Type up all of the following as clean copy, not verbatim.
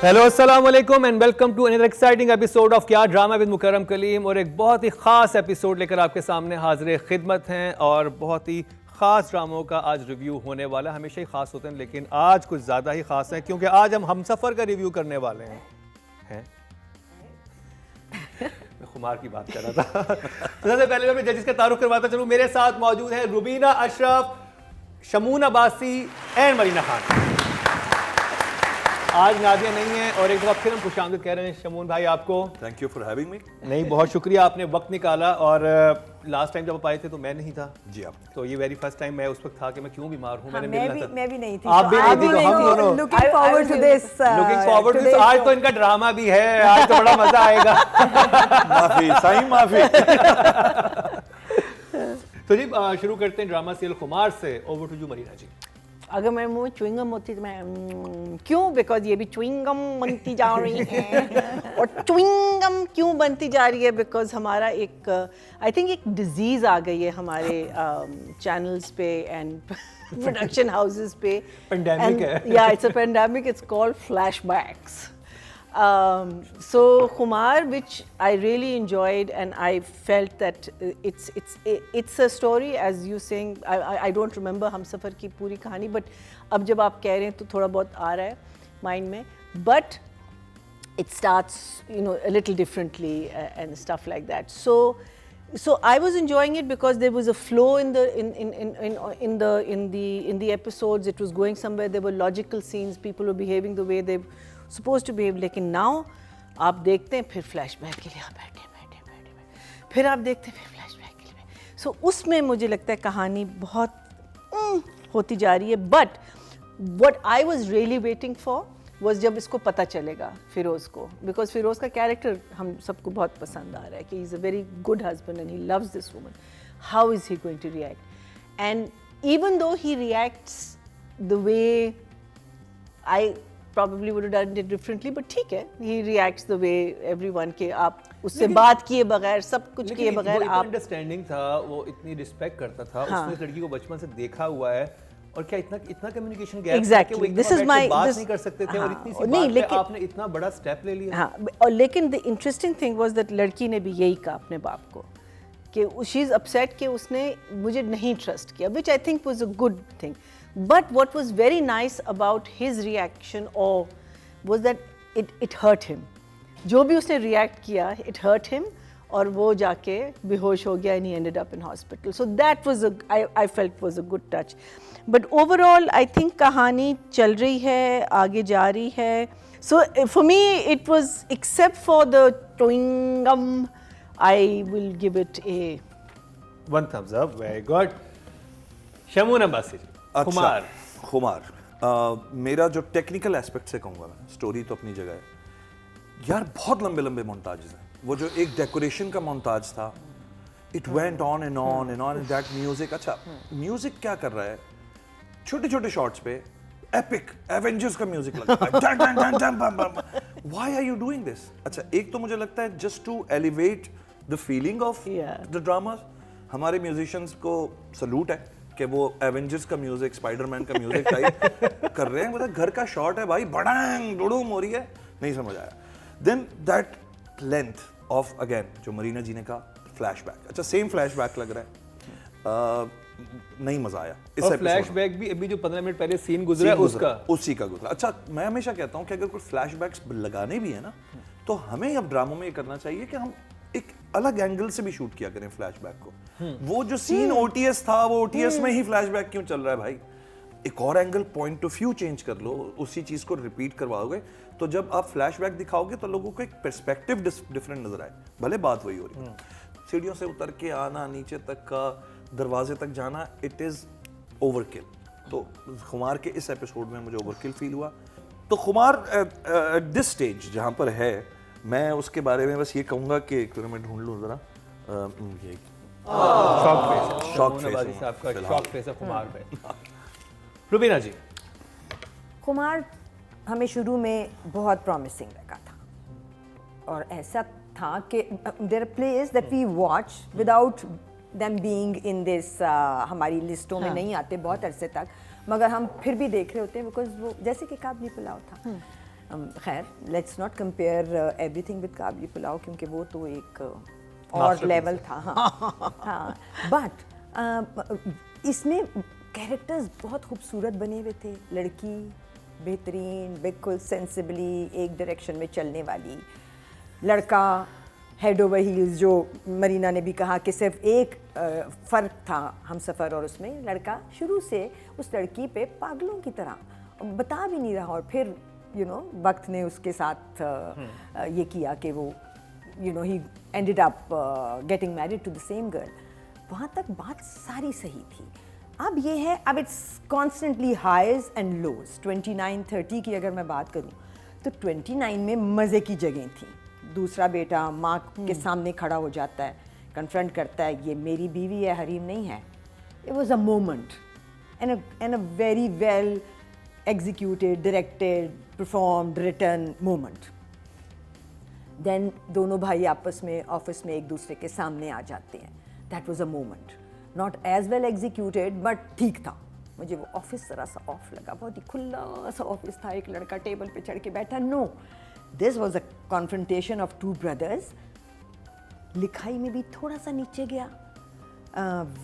Hello अस्सलाम वालेकुम and welcome to another exciting episode of क्या ड्रामा विद मुकर्रम कलीम। और एक बहुत ही ख़ास एपिसोड लेकर आपके सामने हाजिर खिदमत हैं और बहुत ही ख़ास ड्रामों का आज रिव्यू होने वाला है। हमेशा ही ख़ास होते हैं लेकिन आज कुछ ज़्यादा ही ख़ास है क्योंकि आज हम हमसफ़र का रिव्यू करने वाले हैं। मैं खुमार की बात कर रहा था। तो सबसे पहले मैं जजिस का तारुफ करवाता चलूँ। मेरे साथ मौजूद है रुबीना अशरफ, शमून अब्बासी एंड मरीना खान। आज नादिया नहीं है और एक दफ़ा फिर हम खुशामदीद कह रहे हैं शमून भाई आपको। Thank you for having me. नहीं, बहुत शुक्रिया, आपने वक्त निकाला। और लास्ट टाइम जब आप आए थे तो मैं नहीं था जी आप तो ये वेरी फर्स्ट टाइम मैं उस वक्त था कि मैं क्यों बीमार हूँ। मैंने मैं भी नहीं थी। आप भी नहीं थी तो हम दोनों looking forward to this. Looking forward to this. आज तो इनका ड्रामा भी है, आज तो बड़ा मजा आएगा। माफी साईं माफी। तो जी शुरू करते हैं ड्रामा सीरियल खुमार से। ओवर टू यू मरीना जी। अगर मैं मुंह च्युइंगम होती तो मैं क्यों, बिकॉज ये भी च्युइंगम बनती जा रही है। और च्युइंगम क्यों बनती जा रही है, बिकॉज हमारा एक आई थिंक एक डिजीज़ आ गई है हमारे चैनल्स पे एंड प्रोडक्शन हाउसेस पे। पेंडेमिक है। या it's a pandemic, it's called flashbacks. So Kumar, which I really enjoyed, and I felt that it's a story, as you saying. I don't remember हमसफ़र की पूरी कहानी, but अब जब आप कह रहे हैं तो थोड़ा बहुत आ रहा है माइंड में. But it starts, a little differently and stuff like that. So I was enjoying it because there was a flow in the episodes. It was going somewhere. There were logical scenes. People were behaving the way they supposed to behave. लेकिन now आप देखते हैं फिर flashback के लिए आप बैठे फिर आप देखते हैं फिर फ्लैशबैक के लिए. So उसमें मुझे लगता है कहानी बहुत होती जा रही है. But what I was really waiting for was जब इसको पता चलेगा फिरोज़ को, because फिरोज़ का कैरेक्टर हम सबको बहुत पसंद आ रहा है कि he is a very good husband and he loves this woman. How is he going to react? And even though he reacts the way I probably would have done it differently, but ठीक है, he reacts the way everyone के आप उससे बात किए बगैर, सब कुछ किए बगैर आप अंडरस्टैंडिंग था, वो इतनी रिस्पेक्ट करता था. हाँ. उसने इस लड़की को बचपन से देखा हुआ है और क्या इतना कम्युनिकेशन गैप exactly. कि वो this is my बात नहीं कर सकते थे. हाँ. और इतनी सी बात पे आपने इतना बड़ा स्टेप ले लिया. हाँ, और लेकिन the interesting thing was that लड़की ने भी यही कहा अपने बाप को कि she is upset कि उसने मुझे नहीं ट्रस्ट किया, which I think was a good thing. But what was very nice about his reaction was that it hurt him. जो भी उसने react किया, it hurt him, और वो जाके बेहोश हो गया and he ended up in hospital. So that was I felt was a good touch. But overall, I think कहानी चल रही है, आगे जा रही है. So for me, it was, except for the chewing gum, I will give it a 1 thumbs up. Very good. Shamoon Abbasi जी. खुमार मेरा जो टेक्निकल एस्पेक्ट से कहूँगा मैं, स्टोरी तो अपनी जगह है यार, बहुत लंबे लंबे मोन्टाजेस हैं. वो जो एक डेकोरेशन का मोन्टाज था, it went on and on and on and that music. अच्छा, म्यूजिक क्या कर रहा है, छोटे छोटे शॉट्स पे एपिक एवेंजर्स का म्यूजिक लगा है. Why are you doing this? अच्छा, एक तो मुझे लगता है just to elevate the feeling of the drama. हमारे म्यूजिशियंस को सलूट है कि वो एवेंजर्स का म्यूजिक, स्पाइडरमैन का म्यूजिक टाइप कर रहे हैं. मतलब घर का शॉट है भाई, बड़ांग डुडुम हो रही है, नहीं समझ आया. Then that length of, again जो मरीना जी ने कहा, फ्लैशबैक. अच्छा, सेम फ्लैशबैक लग रहा है, नहीं मजा आया. इस फ्लैशबैक भी अभी जो 15 मिनट पहले सीन गुजरा है उसका, उसी का गुजरा. अच्छा, मैं हमेशा कहता हूँ कि अगर कोई फ्लैशबैक्स लगाने भी है ना, तो हमें अब ड्रामों में ये करना चाहिए कि हम एक अलग एंगल से भी शूट किया करें फ्लैशबैक को. वो जो सीन ओटीएस था, वो ओटीएस में ही फ्लैशबैक क्यों चल रहा है भाई? एक और angle, point of view change कर लो, उसी चीज को रिपीट करवाओगे तो जब आप फ्लैशबैक दिखाओगे तो लोगों को एक पर्सपेक्टिव डिफरेंट नजर आए. भले बात वही हो रही है, सीढ़ियों से उतर के आना, नीचे तक का दरवाजे तक जाना, इट इज ओवरकिल. तो खुमार के इस एपिसोड में मुझे ओवरकिल फील हुआ. तो खुमार एट दिस स्टेज जहाँ पर है, मैं उसके बारे में बस ये कहूँगा कि एक मैं ढूंढ लूँ जरा, ये शॉक फेस आपका शॉक फेस है खुमार पे. रुबीना जी. कुमार हमें शुरू में बहुत प्रॉमिसिंग लगा था और ऐसा था कि there are places that we watch without them being in this, हमारी लिस्टों में नहीं आते बहुत अरसे तक, मगर हम फिर भी देख रहे होते हैं बिकॉज वो जैसे कि काबली पुलाव था. खैर let's not compare everything with Kabuli pulao, क्योंकि वो तो एक और लेवल था। हाँ बट इसमें कैरेक्टर्स बहुत खूबसूरत बने हुए थे। लड़की बेहतरीन, बिल्कुल सेंसिबली एक डायरेक्शन में चलने वाली, लड़का हेड ओवर हील्स, जो मरीना ने भी कहा कि सिर्फ एक फ़र्क था हम सफ़र और उसमें, लड़का शुरू से उस लड़की पे पागलों की तरह बता भी नहीं रहा, और फिर वक्त ने उसके साथ ये किया कि वो ही ended up getting married to the same girl. वहाँ तक बात सारी सही थी। अब ये है, अब it's constantly highs and lows. 29-30 की अगर मैं बात करूँ तो 29 में मज़े की जगह थी। दूसरा बेटा माँ के सामने खड़ा हो जाता है, कन्फ्रंट करता है, ये मेरी बीवी है, हरीम नहीं है। It was a moment and a very well executed, directed, performed, written moment. Then दोनों भाई आपस में ऑफिस में एक दूसरे के सामने आ जाते हैं। That was a moment. Not as well executed, but ठीक था। मुझे वो ऑफिस जरा सा ऑफ लगा, बहुत ही खुला सा ऑफिस था, एक लड़का टेबल पे चढ़ के बैठा। No, this was a confrontation of two brothers. लिखाई में भी थोड़ा सा नीचे गया,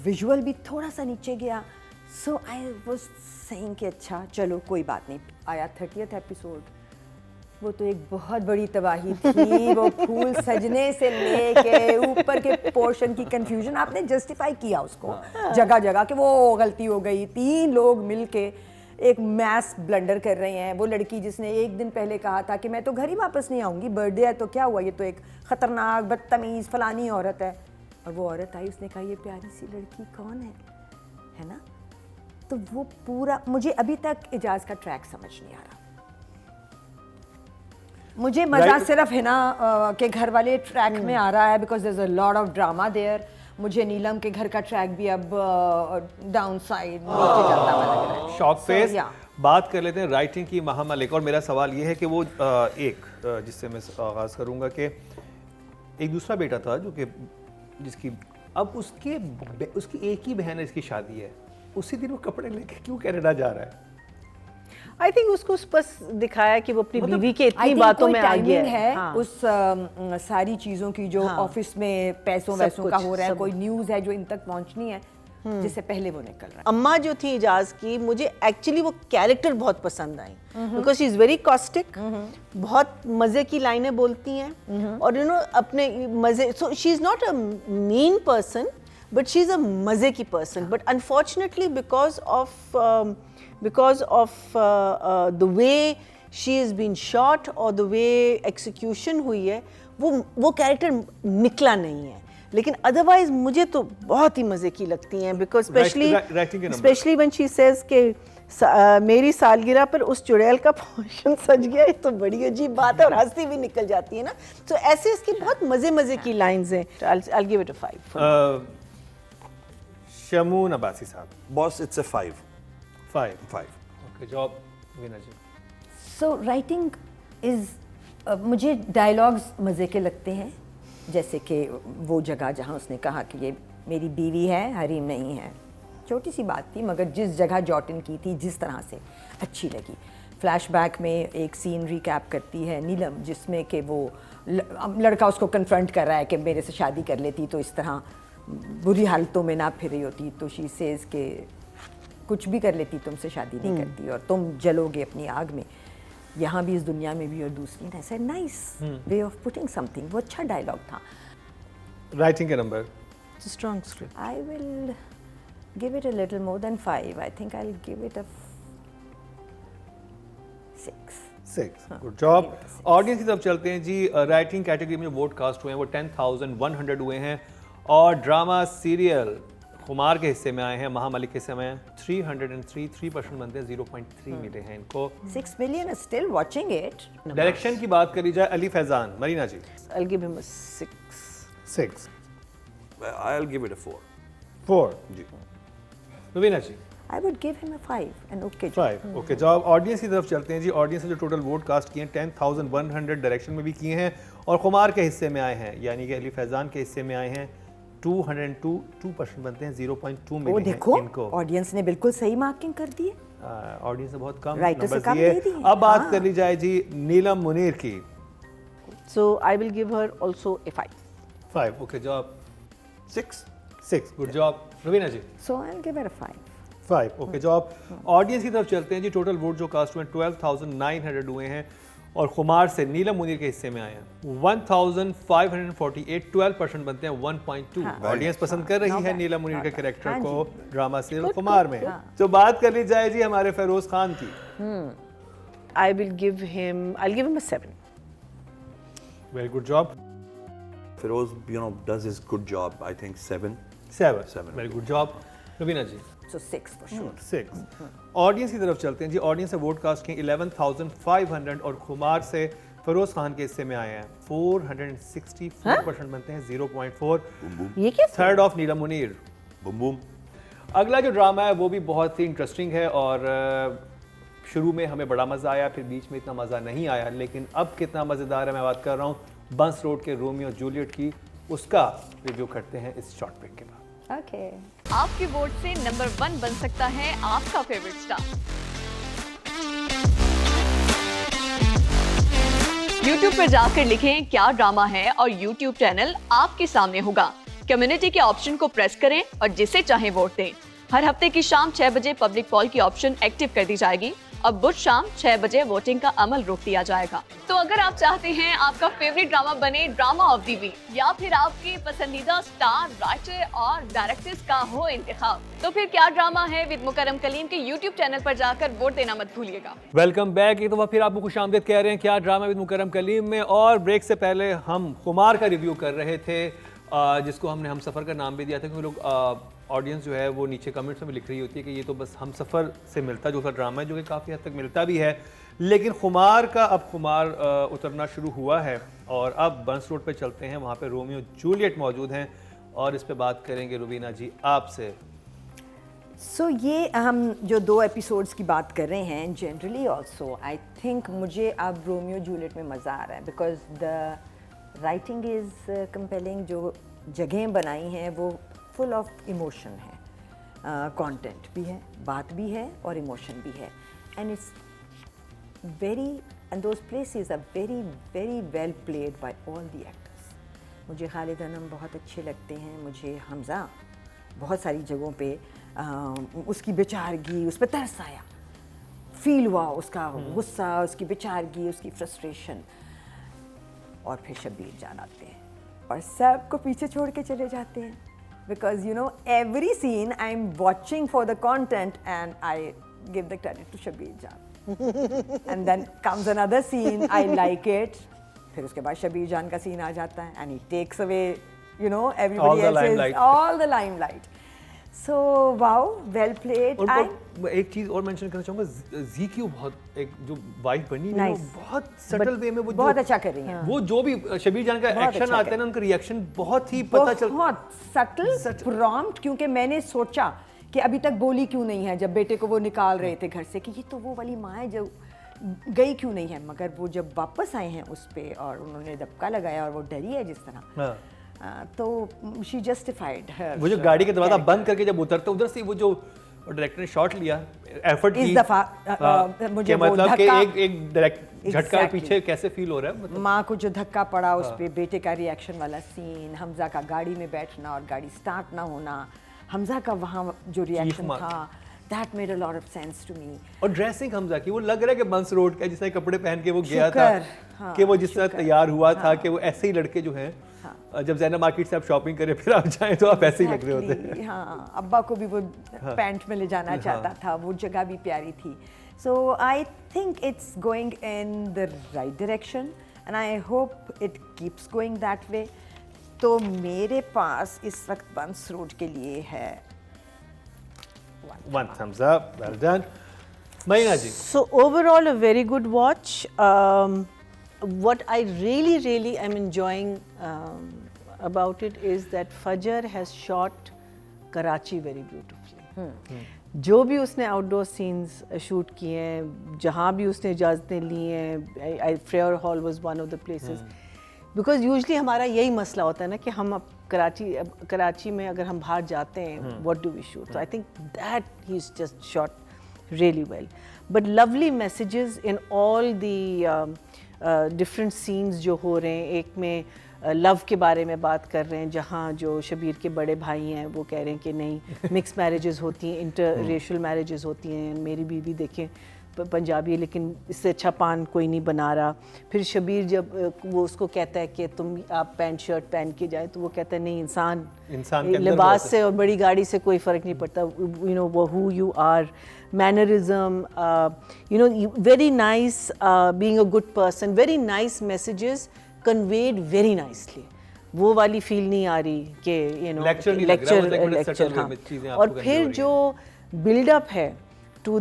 विजुअल भी थोड़ा सा नीचे गया। सो आई वॉज सेइंग कि अच्छा चलो कोई बात नहीं। आया 30th एपिसोड, वो तो एक बहुत बड़ी तबाही थी। वो फूल सजने से लेके ऊपर के पोर्शन की कंफ्यूजन, आपने जस्टिफाई किया उसको जगह जगह कि वो गलती हो गई। 3 लोग मिलके एक मैस ब्लंडर कर रहे हैं। वो लड़की जिसने एक दिन पहले कहा था कि मैं तो घर ही वापस नहीं आऊँगी, बर्थडे है तो क्या हुआ, ये तो एक ख़तरनाक बदतमीज़ फलानी औरत है। और वो औरत आई, उसने कहा ये प्यारी सी लड़की कौन है ना। तो वो पूरा, मुझे अभी तक इजाज़ का ट्रैक समझ नहीं आ रहा। मुझे मज़ा सिर्फ है ना कि घर वाले ट्रैक में आ रहा है, because there is a lot of drama there. मुझे नीलम के घर का ट्रैक भी अब डाउन साइड नीचे जाता हुआ लग रहा है। Shock face. बात कर लेते हैं राइटिंग की महामलिक, और मेरा सवाल ये है कि वो जिससे मैं आगाज़ करूँगा कि एक दूसरा बेटा था जो कि जिसकी अब उसकी एक ही बहन है, इसकी शादी है, उसी दिन वो कपड़े लेके क्यों कनाडा जा रहा है? आई थिंक उसको बस दिखाया कि वो अपनी बीवी के इतनी बातों में आ गया है। हाँ। उस सारी चीज़ों की जो ऑफिस में पैसों वैसों का हो रहा है, कोई न्यूज़ है जो इन तक पहुंचनी है, जिससे पहले वो निकल रहा है। अम्मा जो थी इजाज़ की, मुझे एक्चुअली वो कैरेक्टर बहुत पसंद आई, because she is very caustic, बहुत मज़े की लाइनें बोलती हैं, और अपने मज़े, so she is not a mean person, but she's a मज़े की person. But unfortunately because of the way she has been shot or the way execution हुई है, वो कैरेक्टर निकला नहीं है। लेकिन अदरवाइज मुझे तो बहुत ही मज़े की लगती हैं, because specially when she says कि मेरी सालगिरह पर उस चुड़ैल का पोर्शन सज गया, ये तो बड़ी अजीब बात है, और हंसी भी निकल जाती है ना। तो ऐसे इसकी बहुत मज़े की लाइन्स हैं। I'll give it a 5. Shamoon Abbasi sahab. Boss it's a 5. 5. Okay, job Veena ji. So writing is, मुझे डायलॉग्स मज़े के लगते हैं, जैसे कि वो जगह जहाँ उसने कहा कि ये मेरी बीवी है, हरीम नहीं है। छोटी सी बात थी, मगर जिस जगह जॉटिन की थी, जिस तरह से अच्छी लगी। फ्लैशबैक में एक सीन रिकैप करती है नीलम, जिसमें कि वो लड़का उसको कन्फ्रंट कर रहा है कि मेरे से शादी कर लेती तो इस तरह बुरी हालतों में ना फिर रही होती, तो शी सेज के कुछ भी कर लेती, तुमसे शादी नहीं करती और तुम जलोगे अपनी आग में, यहाँ भी इस दुनिया में भी और दूसरी में। ऐसा nice way of putting something, वो अच्छा डायलॉग था। राइटिंग के number? Strong script. I will give it a little more than 5. I think I will give it a 6. Good job. Audience की तरफ चलते हैं जी। राइटिंग कैटेगरी में जो वोट कास्ट हुए हैं वो 10,100 हुए हैं, और ड्रामा सीरियल खुमार के हिस्से में आए हैं, महामलिक के हिस्से में 303, 3% बनते हैं, 0.3 मिले हैं इनको। 6 million is still watching it. Direction की बात करी जाए, अली फैजान, मरीना जी। I'll give him a 6. 6. I'll give it a 4. 4 जी। Raveena ji. I would give him a 5. An okay. 5. Okay, job. Audience की तरफ चलते हैं जी। ऑडियंस ने जो टोटल वोट कास्ट किए हैं 10,100 डायरेक्शन में भी किए हैं, और खुमार के हिस्से में आए हैं, यानी कि अली फैजान के हिस्से में आए हैं 202, 2% बनते हैं, 0.2 मिले हैं देखो इनको। ऑडियंस ने बिल्कुल सही मार्किंग कर दी है। ऑडियंस ने बहुत कम Writer से numbers कम दिए। दे दिए। अब बात हाँ। कर ली जाए जी नीलम मुनीर की। So I will give her also a 5. 5 okay job 6 6 good job. Raveena ji So I'll give her a 5. 5 okay job. Audience की तरफ चलते हैं जी। टोटल वोट जो कास्ट हुए 12,900 हुए हैं और खुमार से नीलम मुनीर के हिस्से में आए हैं 1,548 12% बनते हैं 1.2। ऑडियंस पसंद कर रही है नीलम मुनीर के कैरेक्टर को ड्रामा सीरियल खुमार में। तो बात कर ली जाए जी हमारे फेरोज खान की। I'll give him a 7. Very good job. Feroz, does his good job. I think 7. 7 very good job. Raveena ji So 6 for sure. 6। Audience की तरफ चलते हैं जी। ऑडियंस से वोट कास्ट किए 11,500 और खुमार से फिरोज खान के हिस्से में आए हैं 464% बनते हैं 0.4। ये क्या? Third of Neelam Munir. Boom boom. अगला जो ड्रामा है वो भी बहुत ही इंटरेस्टिंग है और शुरू में हमें बड़ा मज़ा आया, फिर बीच में इतना मज़ा नहीं आया, लेकिन अब कितना मज़ेदार है। मैं बात कर रहा हूँ बंस रोड के रोमियो जूलियट की। उसका रिव्यू करते हैं इस शॉर्ट ब्रेक के बाद। Okay. आपके वोट से नंबर 1 बन सकता है आपका फेवरेट स्टार। YouTube पर जाकर लिखें क्या ड्रामा है और YouTube चैनल आपके सामने होगा। कम्युनिटी के ऑप्शन को प्रेस करें और जिसे चाहे वोट दें। हर हफ्ते की शाम 6 बजे पब्लिक पॉल की ऑप्शन एक्टिव कर दी जाएगी और बुध शाम 6 बजे वोटिंग का अमल रोक दिया जाएगा। तो अगर आप चाहते हैं आपका फेवरेट ड्रामा बने ड्रामा ऑफ द वीक या फिर आपके पसंदीदा स्टार, राइटर और डायरेक्टर्स का हो इंतखाब, तो फिर क्या ड्रामा है विद मुकरम कलीम के YouTube चैनल पर जाकर वोट देना मत भूलिएगा। Welcome back. एक दफ़ा फिर आपको खुशामदीद कह रहे हैं क्या ड्रामा विद मुकरम कलीम में। और ब्रेक से पहले हम खुमार का रिव्यू कर रहे थे जिसको हमने हम सफ़र का नाम भी दिया था क्योंकि लोग ऑडियंस जो है वो नीचे कमेंट्स में लिख रही होती है कि ये तो बस हम सफ़र से मिलता जुलता ड्रामा है, जो कि काफ़ी हद तक मिलता भी है। लेकिन खुमार का अब खुमार उतरना शुरू हुआ है और अब बंस रोड पे चलते हैं। वहाँ पे रोमियो जूलियट मौजूद हैं और इस पे बात करेंगे रुबीना जी आपसे। सो ये हम जो 2 एपिसोड्स की बात कर रहे हैं जनरली ऑल्सो आई थिंक मुझे अब रोमियो जूलियट में मज़ा आ रहा है because the writing is compelling. जो जगहें बनाई हैं वो फुल ऑफ इमोशन है, कंटेंट भी है, बात भी है और इमोशन भी है and it's very and those places are very very well played by all the actors. मुझे खालिद अनम बहुत अच्छे लगते हैं, मुझे हमज़ा बहुत सारी जगहों पे उसकी बेचारगी, उस पर तरस आया, फील हुआ उसका गुस्सा, उसकी बेचारगी, उसकी फ्रस्ट्रेशन। और फिर शब्बीर जान आते हैं और सबको पीछे छोड़ के चले जाते हैं because every scene I'm watching for the content and I give the credit to Shabbir Jan and then comes another scene I like it, फिर उसके बाद शबीर जान का सीन आ जाता है and he takes away everybody else's all the limelight. So wow, well played. और एक चीज और मेंशन करना चाहूंगा, ज़ीक्यू बहुत एक जो वाइफ बनी है वो बहुत सटल वे में वो बहुत अच्छा कर रही है। वो जो भी शबीर जान का एक्शन आता है ना, उनका रिएक्शन बहुत ही पता चल, बहुत सटल प्रॉम्प्ट। क्योंकि मैंने सोचा कि अभी तक बोली क्यों नहीं है जब बेटे को वो निकाल रहे थे घर से कि ये तो वो वाली माँ है जो गई क्यों नहीं है, मगर वो जब वापस आए हैं उस पे और उन्होंने धक्का लगाया और वो डरी है जिस तरह, तो शी जस्टिफाइड हर। वो जो गाड़ी का दरवाजा बंद करके जब उतरते उधर से वो जो डायरेक्टर ने शॉट लिया, एफर्ट की, इस दफा मुझे वो मतलब कि धक्का, एक डायरेक्ट झटका पीछे कैसे फील हो रहा है, मतलब माँ को जो धक्का पड़ा उस पे, बेटे का रिएक्शन वाला सीन, हमजा का गाड़ी में बैठना और गाड़ी स्टार्ट ना होना, हमजा का वहाँ जो रिएक्शन था, that made a lot of sense to me. और ड्रेसिंग हमजा की, वो लग रहा है कि बंस रोड का जिस तरह कपड़े पहन के वो गया था, कि वो जिस तरह तैयार हुआ था कि वो ऐसे ही लड़के जो हैं जब ज़ैना मार्केट से आप शॉपिंग करें फिर आप जाएं तो आप ऐसे ही लग रहे होते हैं। हाँ, अब्बा को भी वो पैंट में ले जाना चाहता था, वो जगह भी प्यारी थी। So I think it's going in the right direction and I hope it keeps going that way. तो मेरे पास इस वक्त बंस रोड के लिए है 1 thumbs up, well done. Maina ji. So overall a very good watch. What I really am enjoying about it is that Fajr has shot Karachi very beautifully. जो भी उसने आउटडोर सीन्स शूट किए हैं, जहाँ भी उसने इजाज़तें ली हैं, Frere hall was one of the places, because usually हमारा यही मसला होता है ना कि हम अब कराची में अगर हम बाहर जाते हैं, what do we shoot, so I think that he is just shot really well. But lovely messages in all the different scenes जो हो रहे हैं. एक में लव के बारे में बात कर रहे हैं, जहाँ जो शबीर के बड़े भाई हैं वो कह रहे हैं कि नहीं मिक्स मैरिजेस होती हैं, इंटर रेशल मैरिजेस होती हैं. मेरी बीवी देखें पंजाबी है लेकिन इससे अच्छा पान कोई नहीं बना रहा. फिर शबीर जब वो उसको कहता है कि आप पैंट शर्ट पहन के जाए, तो वो कहता है नहीं, इंसान के अंदर लिबास से और बड़ी गाड़ी से कोई फ़र्क नहीं पड़ता. यू नो वो who you are, mannerism, you know very nice, being a good person, very nice messages conveyed very nicely. वो वाली फील नहीं आ रही कि यू नो लेक्चर. हाँ. और फिर जो बिल्डअप है टू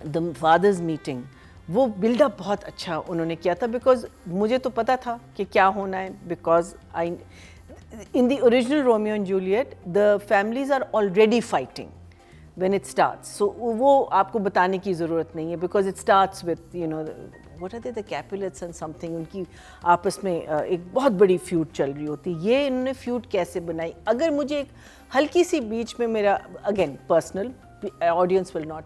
द फादर्स मीटिंग, वो बिल्डअप बहुत अच्छा उन्होंने किया था. बिकॉज मुझे तो पता था कि क्या होना है, because I in the original Romeo and Juliet the families are already fighting when it starts. So वो आपको बताने की ज़रूरत नहीं है, because it starts with you know what are they, the Capulets and something. उनकी आपस में एक बहुत बड़ी फ्यूड चल रही होती है. ये इन्होंने फ्यूड कैसे बनाई. अगर मुझे एक हल्की सी बीच में मेरा again personal, audience will not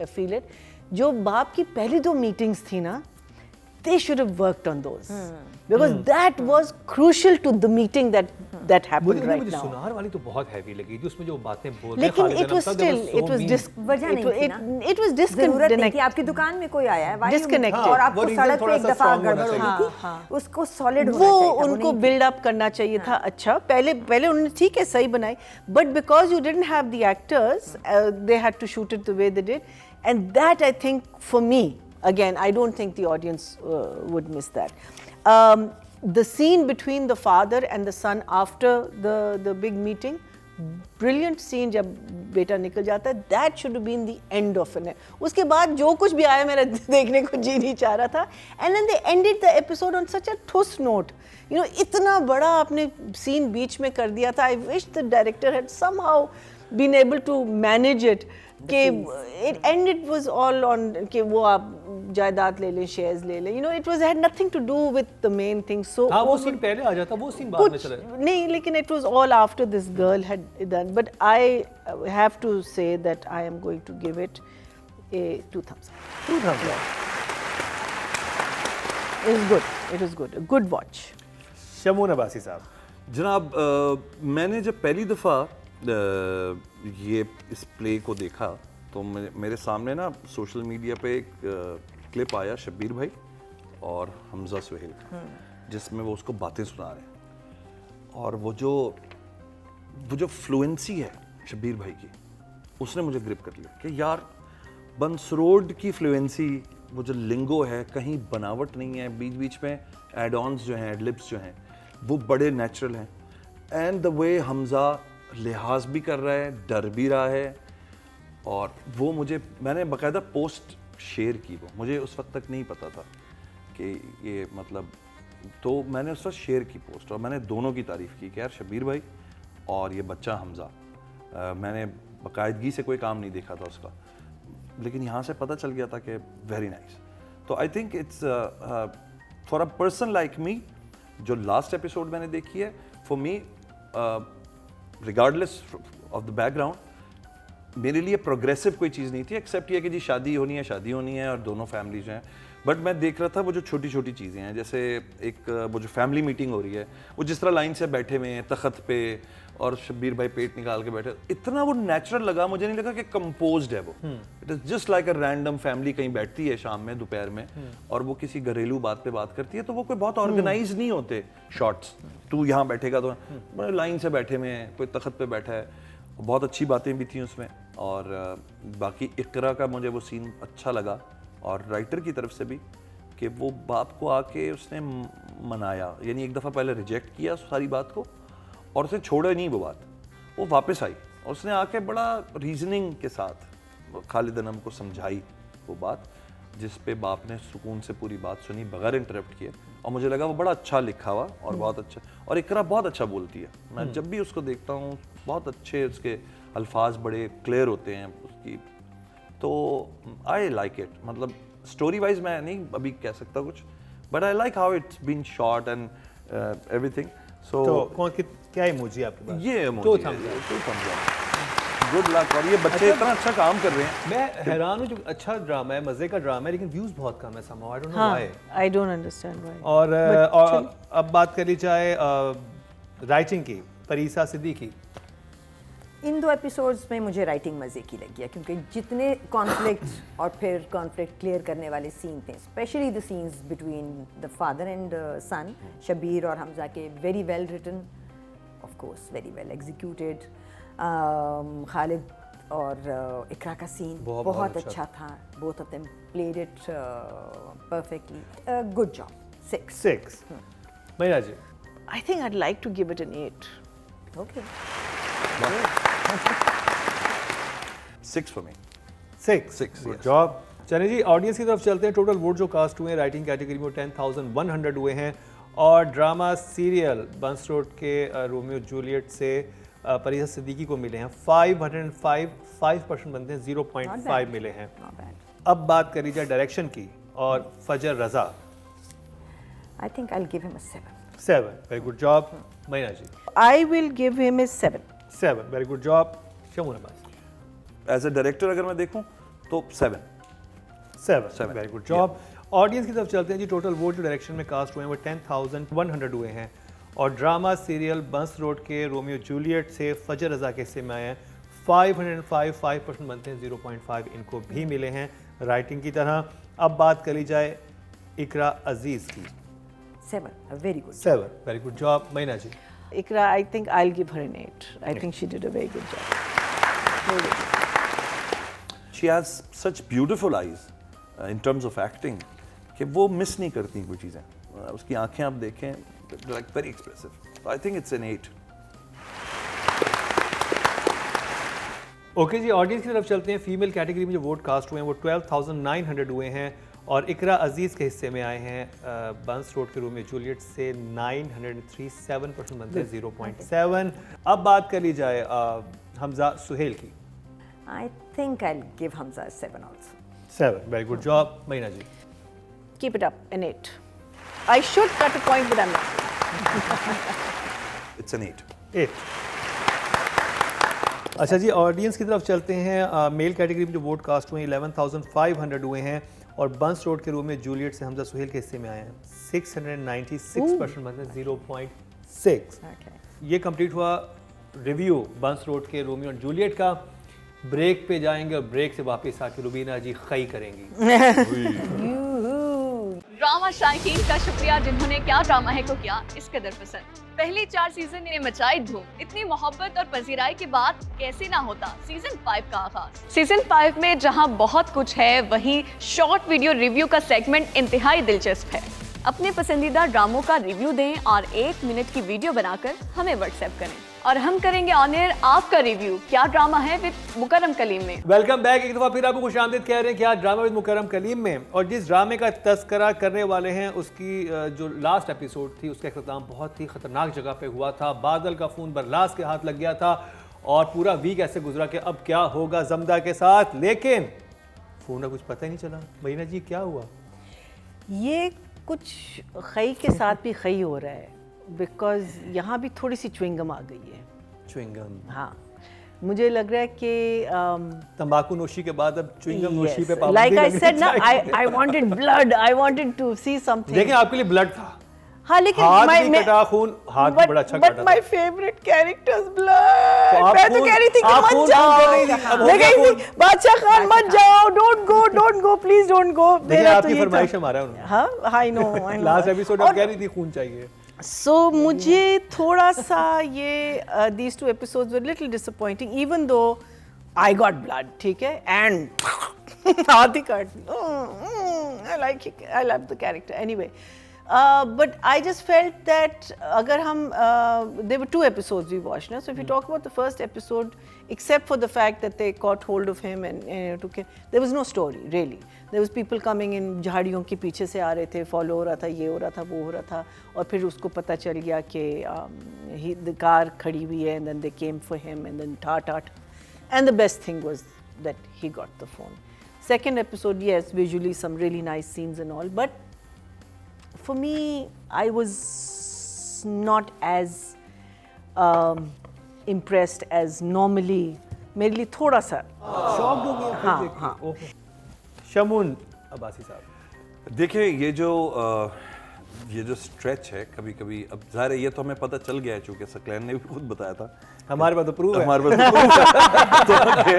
feel it, जो बाप की पहली 2 मीटिंग्स थी ना, they should have worked on those because that was crucial to the meeting that happened right now. सुनार वाली तो बहुत हैवी लगी थी, उसमें जो बातें बोल रहे लेकिन it was still it was वजह नहीं थी ना, it was जरूरत नहीं थी. disconnected. आपकी दुकान में कोई आया है, Disconnected. और आपको वो reason सड़क पे थोड़ा एक सा दफा strong होना गड़बड़ चाहिए. हुई थी, उसको सॉलिड होना वो चाहिए था. उनको बिल्ड अप करना चाहिए था. अच्छा पहले उन्होंने ठीक है सही बनाई, but because you didn't have the actors, they had to shoot it the way they did, and that I think for me, again I don't think the audience would miss that. The scene between the father and the son after the big meeting, brilliant scene. जब बेटा निकल जाता है, that should have been the end of it. उसके बाद जो कुछ भी आया मेरा देखने को जी नहीं चाह रहा था. And then they ended the episode on such a ठोस note. You know, इतना बड़ा आपने scene बीच में कर दिया था. I wish the director had somehow been able to manage it. कि and it was all on कि वो आप जायदाद ले लें, शेयर्स ले लें. You know, it had nothing to do with the main thing. So हाँ, वो सीन पहले आ जाता, वो सीन बाद में चला. नहीं, लेकिन it was all after this girl had done. But I have to say that I am going to give it a 2 thumbs up. 2 thumbs up. It was good. It was good. A good watch. Shamoon Abbasi साहब. जनाब, मैंने जब पहली दफ़ा ये इस play को देखा तो मेरे सामने ना सोशल मीडिया पे एक क्लिप आया शब्बीर भाई और हमजा सुहेल का, जिसमें वो उसको बातें सुना रहे हैं. और वो जो फ्लुएंसी है शब्बीर भाई की, उसने मुझे ग्रिप कर लिया कि यार बंसरोड की फ्लुएंसी, वो जो लिंगो है, कहीं बनावट नहीं है, बीच बीच में एड ऑन्स जो हैं, एडलिप्स जो हैं, वो बड़े नेचुरल हैं. एंड द वे हमजा लिहाज भी कर रहा है, डर भी रहा है. और वो मैंने बाकायदा पोस्ट शेयर की. वो मुझे उस वक्त तक नहीं पता था कि ये मतलब, तो मैंने उस वक्त शेयर की पोस्ट और मैंने दोनों की तारीफ़ की कि यार शब्बीर भाई और ये बच्चा हमजा, मैंने बाकायदगी से कोई काम नहीं देखा था उसका, लेकिन यहाँ से पता चल गया था कि वेरी नाइस. तो I think it's for a person like me, जो लास्ट एपिसोड मैंने देखी है, for me regardless of the background, मेरे लिए प्रोग्रेसिव कोई चीज़ नहीं थी, एक्सेप्ट ये कि जी शादी होनी है और दोनों फैमिली जो हैं. बट मैं देख रहा था वो जो छोटी छोटी चीज़ें हैं, जैसे एक वो जो फैमिली मीटिंग हो रही है, वो जिस तरह लाइन से बैठे हुए हैं तख्त पे और शब्बीर भाई पेट निकाल के बैठे, इतना वो नेचुरल लगा. मुझे नहीं लगा कि कंपोज्ड है वो. It is just like a random family कहीं बैठती है शाम में, दोपहर में, और वो किसी घरेलू बात पे बात करती है. तो वो कोई बहुत ऑर्गेनाइज नहीं होते शॉट्स. तू यहाँ बैठेगा तो लाइन से बैठे हुए हैं, कोई तख्त पे बैठा है. बहुत अच्छी बातें भी थी उसमें. और बाकी इकरा का मुझे वो सीन अच्छा लगा, और राइटर की तरफ से भी, कि वो बाप को आके उसने मनाया. यानी एक दफ़ा पहले रिजेक्ट किया सारी बात को और उसे छोड़ा नहीं वो बात, वो वापस आई और उसने आके बड़ा रीजनिंग के साथ खालिद अनम को समझाई वो बात, जिस पे बाप ने सुकून से पूरी बात सुनी बगैर इंटरप्ट किए. और मुझे लगा वो बड़ा अच्छा लिखा हुआ और बहुत अच्छा. और इकरा बहुत अच्छा बोलती है, मैं जब भी उसको देखता हूँ बहुत अच्छे उसके अल्फाज बड़े क्लियर होते हैं उसकी. तो आई लाइक इट. मतलब स्टोरी वाइज मैं नहीं अभी कह सकता कुछ, but I like how it's been shot and everything. So क्या इमोजी आपके पास? ये Two thumbs up. Good luck. और ये बच्चे इतना अच्छा काम कर रहे हैं। मैं हैरान हूँ, जो अच्छा ड्रामा है, मजे का ड्रामा है, लेकिन व्यूज बहुत कम है somehow, I don't know हाँ, why। I don't understand why. और अब बात कर ली जाए राइटिंग की, परीसा सिद्दीकी। इन 2 एपिसोड्स में मुझे राइटिंग मज़े की लगी है, क्योंकि जितने कॉन्फ्लिक्ट और फिर कॉन्फ्लिक्ट क्लियर करने वाले सीन थे, specially the scenes between the father and son, Shabbir और हमजा के, very well written, of course very well executed. Khalid और इकरा का सीन बहुत अच्छा था। Both of them played it perfectly. Good job. 6 मैया जी। I think I'd like to give it an 8. Okay. 6 for me। 6 good yes। Job. चलिए जी, audience की तरफ चलते हैं। टोटल वोट जो कास्ट हुए हैं राइटिंग कैटेगरी में 10,100 हुए हैं, और ड्रामा सीरियल बंस रोड के रोमियो जूलियट से परीसा सिद्दीकी को मिले हैं 505, 5% बनते हैं, 0.5 मिले हैं। Not bad. अब बात करी जाए डायरेक्शन की, और Fazar Raza I think I'll give him a 7. 7, very good job. Maina ji. I will give him a 7. 7, very good job. Shamoon Abbas. As a director अगर मैं देखूं तो 7। 7, वेरी गुड जॉब। ऑडियंस की तरफ चलते हैं जी। टोटल वोट जो डायरेक्शन में कास्ट हुए हैं वो 10,100 हुए हैं, और ड्रामा सीरियल बंस रोड के रोमियो जूलियट से फजर रजा के हिस्से में आए हैं 505, 5% बनते हैं, 0.5 इनको भी मिले हैं राइटिंग की तरह। अब बात कर ली जाए इकरा अजीज़ की। 7, a very good. 7, very good job. Maina ji. Ikra, I think I'll give her an 8. I think she did a very good job. Very good. She has such beautiful eyes in terms of acting कि वो miss नहीं करती कोई चीज़ें। उसकी आंखें आप देखें, like very expressive. So I think it's an 8। Okay जी, ऑडियंस की तरफ चलते हैं। फीमेल कैटेगरी में जो वोट कास्ट हुए हैं वो 12,900 हुए हैं, और इकरा अजीज़ के हिस्से में आए हैं बंस रोड के रोमियो जूलियट से 903, 7% बनते हैं, 0.7। अब बात कर ली जाए हमजा सुहेल की। I think I'll give Hamza a 7 also. 7, very good job. Maina ji. Keep it up, an 8. I should cut a point, but I'm not. It's an 8। 8। अच्छा जी, ऑडियंस की तरफ चलते हैं। मेल कैटेगरी में जो वोट कास्ट हुए हैं 11,500 हुए हैं, और बंस रोड के रूम में जूलियट से हमजा सुहेल के हिस्से में आए हैं 696% मतलब 0.6। Okay. ये कंप्लीट हुआ रिव्यू बंस रोड के रोमियो और जूलियट का। ब्रेक पे जाएंगे, और ब्रेक से वापस आके रुबीना जी खई करेंगी। ड्रामा शायकीन का शुक्रिया, जिन्होंने क्या ड्रामा है को किया इस कदर पसंद। पहले 4 सीजन ने मचाई धूम। इतनी मोहब्बत और पजीराई के बाद कैसे ना होता सीजन 5 का आगाज। सीजन 5 में जहां बहुत कुछ है, वहीं शॉर्ट वीडियो रिव्यू का सेगमेंट इंतहाई दिलचस्प है। अपने पसंदीदा ड्रामों का रिव्यू दें और 1 मिनट की वीडियो बनाकर हमें व्हाट्सएप करें, और हम करेंगे ऑन एयर आपका रिव्यू क्या ड्रामा है विद मुकर्रम कलीम में। Welcome back. एक दफा फिर आपको खुशामदीद कह रहे हैं क्या ड्रामा विद मुकर्रम कलीम में, और जिस ड्रामे का तस्करा करने वाले हैं उसकी जो लास्ट एपिसोड थी उसका इख्तिताम बहुत ही खतरनाक जगह पे हुआ था। बादल का फोन बरलास के हाथ लग गया था, और पूरा वीक ऐसे गुजरा कि अब क्या होगा जमदा के साथ, लेकिन फोन का कुछ पता ही नहीं चला। महीना जी क्या हुआ? ये कुछ खई के साथ भी खई हो रहा है, बिकॉज यहाँ भी थोड़ी सी च्युइंगम आ गई है। च्युइंगम? हाँ, मुझे लग रहा है कि तंबाकू नोशी के बाद अब च्युइंगम नोशी पे पाबंदी लाइक आई लगनी सेड ना, चाहिए। I wanted blood, I wanted to see something. देखिए आपके लिए ब्लड था, हाँ, लेकिन हाथ भी कटा, खून हाथ भी बड़ा अच्छा काटा but my favourite characters blood. तो आप मैं तो खून- कह रही थी कि आप मत खून जाओ, कह रही थी, अब हो मैं गया कह रही थी खून। बादशाह खान मत जाओ, don't go please don't go. देखिए आपकी फरमाइश हमारा उन्होंने। हाँ, आई नो लास्ट एपिसोड आप कह रही थी खून चाहिए। सो मुझे थोड़ा सा ये these 2 episodes were little disappointing, even though I got blood, ठीक है, and हाथ ही काट दी। I like the character anyway. But I just felt that अगर हम there were 2 episodes we watched ना, so if you talk about the first episode, except for the fact that they caught hold of him and took him, there was no story really. There was people coming in, झाड़ियों के पीछे से आ रहे थे, follow हो रहा था, ये हो रहा था, वो हो रहा था, और फिर उसको पता चल गया कि the car खड़ी हुई है, and then they came for him, and then ठाट, and the best thing was that he got the phone. Second episode, yes, visually some really nice scenes and all, but for me, I was not as impressed as normally मेरे लिए थोड़ा सा shocked हो गए हाँ, देख के? हाँ। ओहो। शमून अब्बासी साहब, देखिए ये जो स्ट्रेच है कभी कभी, अब जाहिर है ये तो हमें पता चल गया है चूंकि सकलैन ने भी खुद बताया था, हमारे पास तो प्रूफ है। हमारे पास तो आगे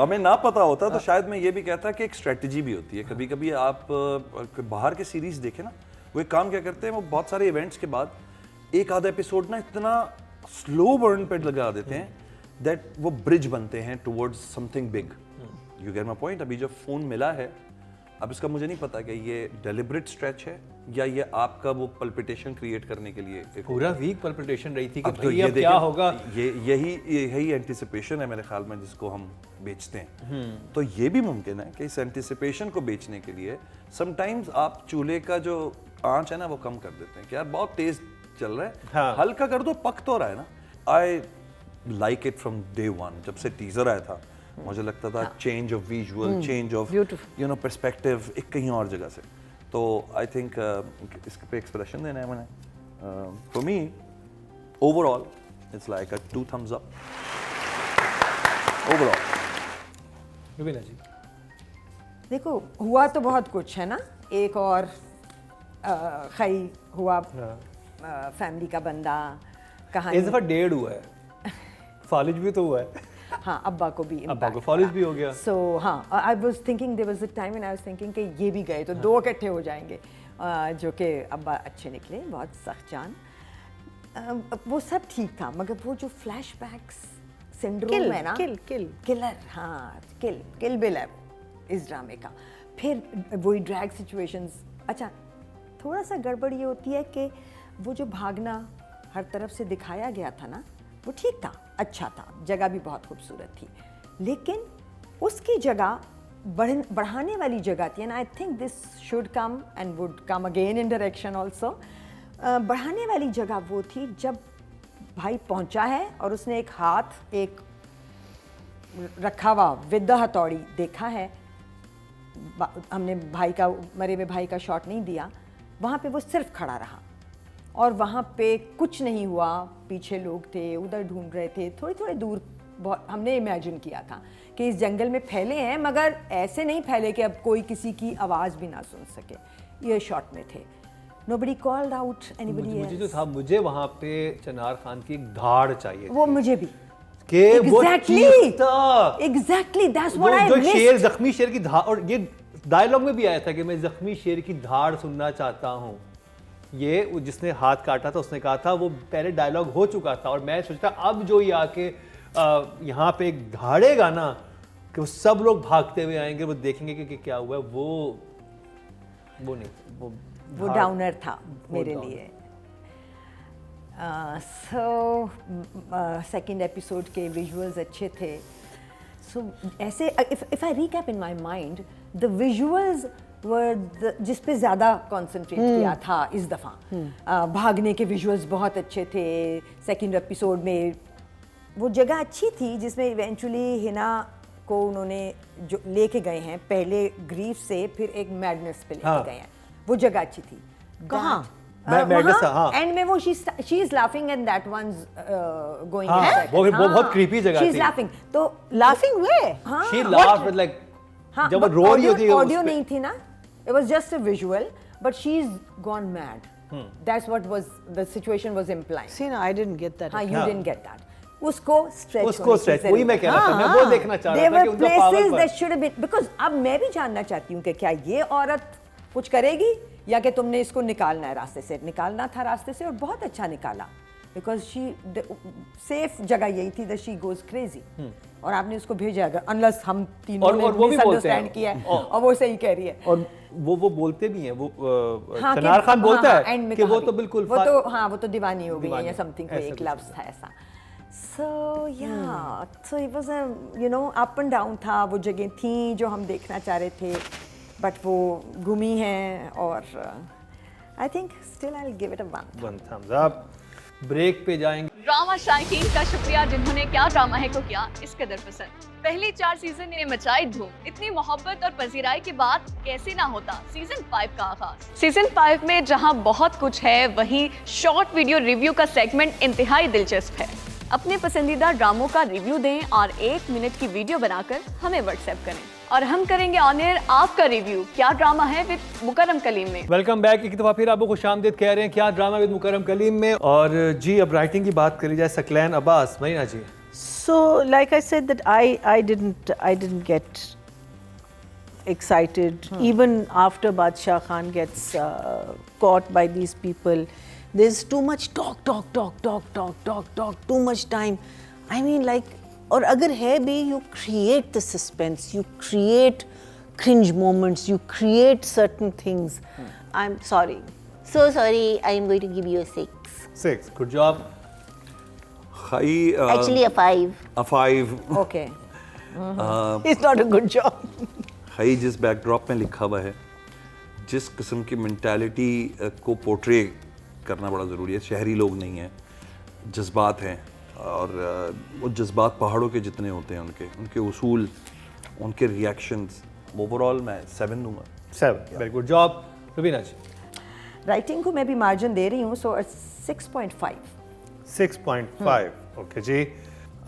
हमें ना पता होता तो शायद मैं ये भी कहता कि एक स्ट्रेटजी भी होती है। कभी कभी आप बाहर के सीरीज देखें ना, वो एक काम क्या करते हैं, वो बहुत सारे इवेंट्स के बाद एक आधा एपिसोड ना इतना स्लो बर्न पे लगा देते हैं दैट वो ब्रिज बनते हैं towards something big. You get my point. अभी जब फोन मिला है, अब इसका मुझे नहीं पता कि ये डेलिब्रेट स्ट्रेच है या ये आपका वो पल्पिटेशन क्रिएट करने के लिए एक पूरा वीक पल्पिटेशन रही थी कि अब तो भाई ये अब क्या देखें, होगा। यही एंटिसिपेशन है मेरे ख्याल में जिसको हम बेचते हैं। तो ये भी मुमकिन है कि इस एंटिसिपेशन को बेचने के लिए समटाइम्स आप चूल्हे का जो आंच है ना वो कम कर देते हैं कि यार बहुत तेज चल रहा है, हाँ। हल्का कर दो, पक तो रहा है ना। आई like it from day one. जब से टीजर आया था मुझे लगता था change of visual, change of you know perspective एक कहीं और जगह से। तो आई थिंक इसके पे एक्सप्रेशन देना है मैंने। For me overall it's like a 2 thumbs up overall. Rubina ji, देखो हुआ तो बहुत कुछ है ना, एक और खई हुआ, फैमिली का बंदा, इस कहानी। दफा 1.5 हुआ है, फालिज भी तो हुआ है। हाँ, अब्बा को भी अब्बा को फालिज भी हो गया। सो हाँ, I was thinking there was a time when I was thinking कि ये भी गए तो 2 इकट्ठे हो जाएंगे, जो कि अब्बा अच्छे निकले, बहुत सख्त जान। वो सब ठीक था, मगर वो जो फ्लैशबैक्स सिंड्रोम है ना, किलर, हाँ, किल बिल है इस ड्रामे का। फिर वही ड्रैग सिचुएशंस। अच्छा, थोड़ा सा गड़बड़ ये होती है कि वो जो भागना हर तरफ से दिखाया गया था ना, वो ठीक था, अच्छा था, जगह भी बहुत खूबसूरत थी, लेकिन उसकी जगह बढ़ाने वाली जगह थी। And I think this should come and would come again in direction also. बढ़ाने वाली जगह वो थी जब भाई पहुंचा है और उसने एक हाथ एक रखा हुआ विद द हथौड़ी देखा है। हमने भाई का, मरे हुए भाई का शॉट नहीं दिया, वहाँ पे वो सिर्फ खड़ा रहा और वहाँ पे कुछ नहीं हुआ। पीछे लोग थे, उधर ढूंढ रहे थे, थोड़ी थोड़ी दूर। बहुत हमने इमेजिन किया था कि इस जंगल में फैले हैं, मगर ऐसे नहीं फैले कि अब कोई किसी की आवाज़ भी ना सुन सके। ये शॉट में थे। Nobody called out anybody मुझे जो तो else. था, मुझे वहाँ पे चनार खान की एक धाड़ चाहिए वो मुझे भी कि वो चीखता। Exactly, that's वो what I जो missed. शेर, जख्मी शेर की धाड़, और ये डायलॉग में भी आया था कि मैं जख्मी शेर की धाड़ सुनना चाहता हूँ। ये जिसने हाथ काटा था उसने कहा था, वो पहले डायलॉग हो चुका था, और मैं सोचता अब जो ये आके यहाँ पे एक धाड़ेगा ना कि वो सब लोग भागते हुए आएंगे, वो देखेंगे कि क्या हुआ है, वो नहीं, वो डाउनर था मेरे लिए। सो सेकंड एपिसोड के विजुअल्स अच्छे थे। सो ऐसे if I recap in my mind, the visuals were जिस पे ज़्यादा कंसंट्रेट किया था इस दफ़ा। भागने के विजुअल्स बहुत अच्छे थे। सेकंड एपिसोड में वो जगह अच्छी थी जिसमें इवेंचुअली हिना को उन्होंने जो लेके गए हैं, पहले ग्रीफ से फिर एक मैडनेस पे लेके गए हैं, वो जगह अच्छी थी। कहाँ? मैडनेस, हाँ। एंड में वो she is laughing and that once going हाँ, वो बहुत creepy जगह शी इज थी। लाफिंग, तो लाफिंग वे She laughed with like, जब वो रो रही होती है ऑडियो नहीं थी ना, it was just a visual, but she is gone mad. That's what was the situation was implying. See, no, I didn't get that. हाँ, you didn't get that. उसको स्ट्रेच वही मैं कह रहा था, मैं वो देखना चाह रहा था कि उनका places power that should have been, because अब मैं भी जानना चाहती हूँ कि क्या ये औरत कुछ करेगी या कि तुमने इसको निकालना है रास्ते से। निकालना था रास्ते से और बहुत अच्छा निकाला, बिकॉज शी सेफ जगह यही थी, दैट शी गोज क्रेजी। और आपने उसको भेजा, अगर अनलेस हम तीनों ने और वो भी बोलते हैं, मिसअंडरस्टैंड किया है, और वो सही कह रही है। और वो बोलते भी हैं, वो हाँ, चनार खान बोलता है end में कि कहा वो भी। तो बिल्कुल वो तो हाँ, वो तो दीवानी हो गई है दीवानी, या समथिंग, कोई ऐसा एक कुछ लफ्ज था ऐसा। सो या, so it was a you know up and down था। वो जगह थी जो हम देखना चाह रहे थे, बट वो घूमी हैं, और I think still I will give it a 1 thumbs up। Break पे जाएंगे। ड्रामा शायकीन का शुक्रिया जिन्होंने क्या ड्रामा है को किया इस कदर पसंद। पहले 4 सीजन ने मचाई धूम। इतनी मोहब्बत और पजीराई के बाद कैसे ना होता सीजन 5 का आगाज। सीजन 5 में जहां बहुत कुछ है, वहीं शॉर्ट वीडियो रिव्यू का सेगमेंट इंतहाई दिलचस्प है। अपने पसंदीदा ड्रामों का रिव्यू दें और 1 मिनट की वीडियो बनाकर हमें व्हाट्सएप करें और हम करेंगे ऑन एयर आपका रिव्यू क्या ड्रामा है विद मुकर्रम कलीम में। Welcome back. एक दफ़ा फिर आपको खुशामदीद कह रहे हैं क्या ड्रामा विद मुकर्रम कलीम में। और जी अब राइटिंग की बात करी जाए, सकलैन अब्बास, मरीना जी। So, like I said, that I didn't get excited even after Badshah Khan gets caught by these people. There's too much talk, too much time. I mean, like, और अगर है भी, you create the suspense, you create cringe moments, you create certain things. I'm sorry. So sorry, I'm going to give you a 6. 6, good job. खाई Actually, a 5. a 5. Okay. It's not a good job. खाई जिस backdrop में लिखा हुआ है, जिस किस्म की मेंटालिटी को पोर्ट्रे करना बड़ा ज़रूरी है। शहरी लोग नहीं हैं, जज्बात हैं, और वो जज्बात पहाड़ों के जितने होते हैं, उनके उसूल, उनके रिएक्शंस, ओवरऑल मैं 7 दूंगा। 7, वेरी गुड जॉब। रुबीना जी। राइटिंग को मैं भी मार्जिन दे रही हूँ, सो 6.5। 6.5, ओके जी।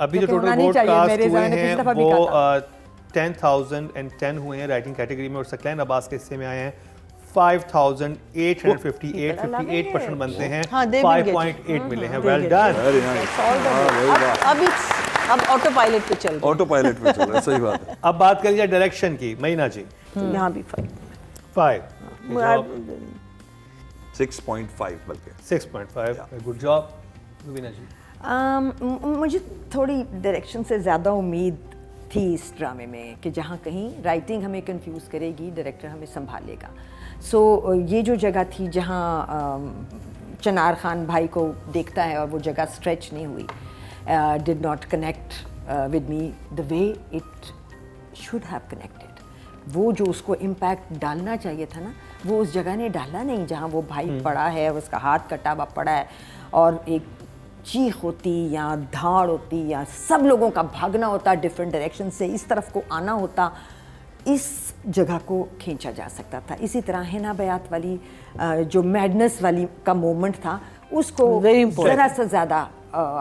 अभी जो जो कि टोटल होना नहीं वोट चाहिए, कास्ट मेरे हुए ज़हन में हैं पिछली दफ़ा भी वो कहा 10,010 हुए हैं राइटिंग कैटेगरी में, और सकलैन अब्बास के हिस्से में आए हैं 5,858, 58% बनते हैं। हाँ, they will get 5.8 मिले हैं। Well done. अब ऑटो पायलट पे चल रहे ऑटो पायलट पे चल रहा है, सही बात है। अब बात कर लीजिए डायरेक्शन की, महीना जी। हैं। यहाँ भी 5. 5, 6.5 बल्कि। 6.5, गुड जॉब। रुबीना जी। मुझे थोड़ी डायरेक्शन से ज़्यादा उम्मीद थी इस ड्रामे में कि जहाँ कहीं राइटिंग हमें कंफ्यूज करेगी, डायरेक्टर हमें संभालेगा। सो ये जो जगह थी जहाँ चनार खान भाई को देखता है और वो जगह स्ट्रेच नहीं हुई, did not connect with me the way it should have connected. वो जो उसको इम्पैक्ट डालना चाहिए था ना, वो उस जगह ने डाला नहीं जहाँ वो भाई पड़ा है और उसका हाथ कटा हुआ पड़ा है, और एक चीख होती या धाड़ होती या सब लोगों का भागना होता डिफरेंट डायरेक्शन से, इस तरफ को आना होता, इस जगह को खींचा जा सकता था। इसी तरह हिना बयात वाली जो मैडनेस वाली का मोमेंट था, उसको ज़रा सा ज़्यादा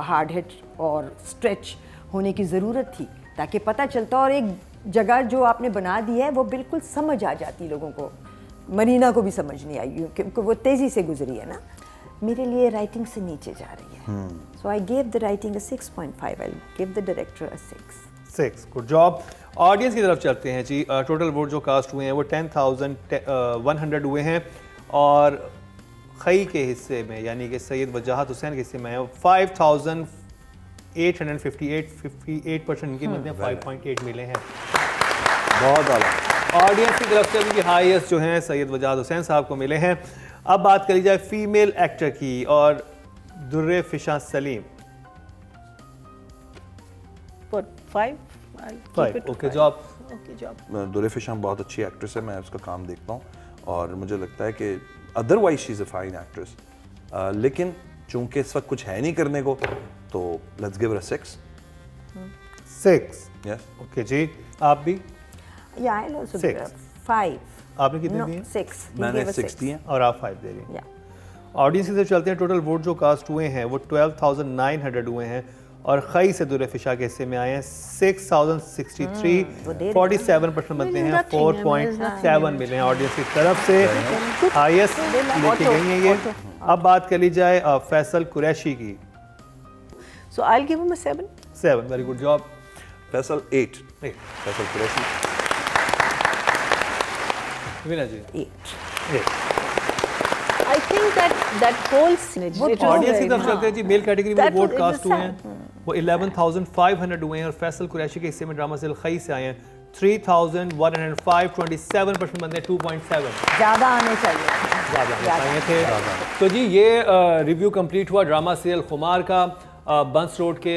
हार्ड हिट और स्ट्रेच होने की ज़रूरत थी, ताकि पता चलता, और एक जगह जो आपने बना दी है वो बिल्कुल समझ आ जाती लोगों को। मरीना को भी समझ नहीं आई क्योंकि वो तेज़ी से गुजरी है ना। मेरे लिए राइटिंग से नीचे जा रही है, so I gave the writing 6.5, I give the director 6, good job. Audience की तरफ चलते हैं जी। टोटल वोट जो कास्ट हुए हैं वो 10,100 हुए हैं, और खई के हिस्से में यानी कि सैयद वजाहत हुसैन के हिस्से में है 5,858, 58% इनकी मिलते हैं, 5.8 मिले हैं। बहुत आला। ऑडियंस की तरफ से उनकी हाईएस्ट जो हैं सैयद वजाहत हुसैन साहब को मिले हैं। अब बात करी जाए फीमेल एक्टर की, और Durre Fishan Saleem. 5. Okay job. Okay job. Durre Fishan बहुत अच्छी एक्ट्रेस है, मैं उसका काम देखता हूँ और मुझे लगता है कि otherwise she is a fine actress, लेकिन चूंकि इस वक्त कुछ है नहीं करने को, तो let's give her 6। 6, yes. Okay जी। आप भी? या आई आल्सो 6. 5। आपने कितने नो दिए? 6। मैंने 6 दिए हैं। और आप 5 दे रही हैं। या ऑडियंस की तरफ चलते हैं। टोटल वोट जो कास्ट हुए हैं वो 12,900 हुए हैं, और खई से दुर्रे फिशा के हिस्से में आए हैं 6,063, 47% बनते हैं, 4.7 मिले हैं ऑडियंस की तरफ से। हाईएस्ट लेके गई हैं ये। अब बात कर ली जाए फैसल कुरैशी की। So I'll give him a 7. 7, very good job. Faisal 8। Faisal Qureshi. Veena ji. 8। I think that whole scene. Audience की तरफ चलते हैं जी। मेल कैटेगरी में That vote was- it cast was हुए हैं वो 11,500 हुए हैं, और फैसल कुरैशी के हिस्से में ड्रामा सेल खई से आए हैं 3,105, 27% बनते हैं, 2.7 ज़्यादा आने चाहिए। ज़्यादा आए थे। तो जी ये रिव्यू कंप्लीट हुआ ड्रामा सीरियल खुमार का, बंस रोड के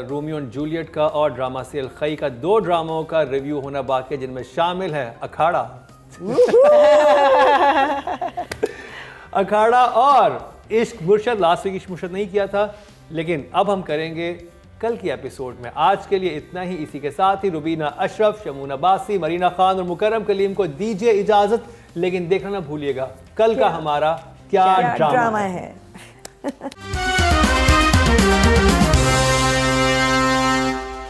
रोमियो एंड जूलियट का, और ड्रामा सीरियल खई का। 2 ड्रामों का रिव्यू होना बाकी है, जिनमें शामिल है अखाड़ा अखाड़ा और इश्क मुर्शद। लास्ट वीक इश्क मुर्शद नहीं किया था, लेकिन अब हम करेंगे कल की एपिसोड में। आज के लिए इतना ही। इसी के साथ ही रुबीना अशरफ, शमूना बासी, मरीना खान और मुकर्रम कलीम को दीजिए इजाजत, लेकिन देखना ना भूलिएगा कल का हमारा क्या ड्रामा है।